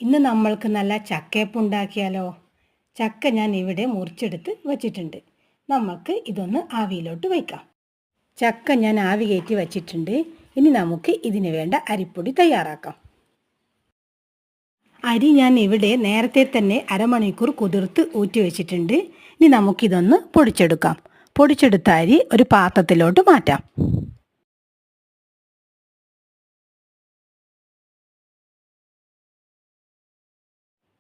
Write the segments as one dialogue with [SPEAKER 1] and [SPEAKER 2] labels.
[SPEAKER 1] ഇന്ന് നമ്മൾക്ക് നല്ല ചക്കയപ്പം ഉണ്ടാക്കിയാലോ? ചക്ക ഞാൻ ഇവിടെ മുറിച്ചെടുത്ത് വച്ചിട്ടുണ്ട്. നമുക്ക് ഇതൊന്ന് ആവിയിലോട്ട് വയ്ക്കാം. ചക്ക ഞാൻ ആവി കയറ്റി വച്ചിട്ടുണ്ട്. ഇനി നമുക്ക് ഇതിന് വേണ്ട അരിപ്പൊടി തയ്യാറാക്കാം. അരി ഞാൻ ഇവിടെ നേരത്തെ തന്നെ അരമണിക്കൂർ കുതിർത്ത് ഊറ്റി വെച്ചിട്ടുണ്ട്. ഇനി നമുക്കിതൊന്ന് പൊടിച്ചെടുക്കാം. പൊടിച്ചെടുത്ത അരി ഒരു പാത്രത്തിലോട്ട് മാറ്റാം.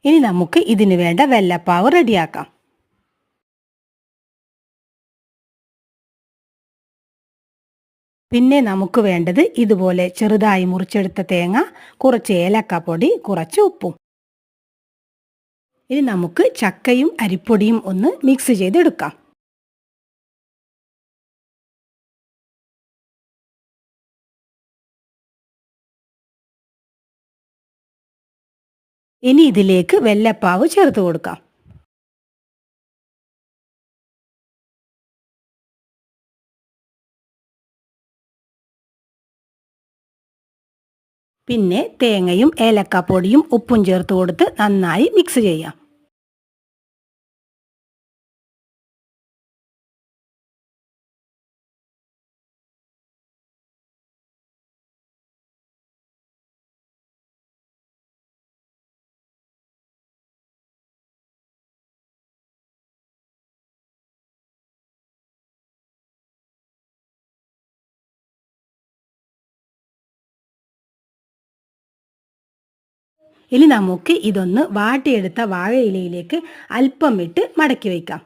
[SPEAKER 1] ഇനി നമുക്ക് ഇതിന് വേണ്ട വെല്ലപ്പാവ് റെഡിയാക്കാം. പിന്നെ നമുക്ക് വേണ്ടത് ഇതുപോലെ ചെറുതായി മുറിച്ചെടുത്ത തേങ്ങ, കുറച്ച് ഏലക്കാപ്പൊടി, കുറച്ച് ഉപ്പും. ഇനി നമുക്ക് ചക്കയും അരിപ്പൊടിയും ഒന്ന് മിക്സ് ചെയ്തെടുക്കാം. ഇനി ഇതിലേക്ക് വെല്ലപ്പാവ് ചേർത്ത് കൊടുക്കാം. പിന്നെ തേങ്ങയും ഏലക്കാപ്പൊടിയും ഉപ്പും ചേർത്ത് കൊടുത്ത് നന്നായി മിക്സ് ചെയ്യാം. ഇനി നമുക്ക് ഇതൊന്ന് വാട്ടിയെടുത്ത വാഴയിലയിലേക്ക് അല്പം ഇട്ട് മടക്കി വയ്ക്കാം.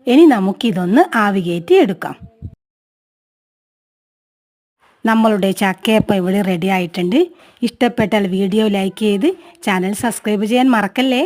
[SPEAKER 1] ഇനി നമുക്കിതൊന്ന് ആവി കയറ്റി എടുക്കാം. നമ്മളുടെ ചക്കയപ്പം ഇവിടെ റെഡി ആയിട്ടുണ്ട്. ഇഷ്ടപ്പെട്ടാൽ വീഡിയോ ലൈക്ക് ചെയ്ത് ചാനൽ സബ്സ്ക്രൈബ് ചെയ്യാൻ മറക്കല്ലേ.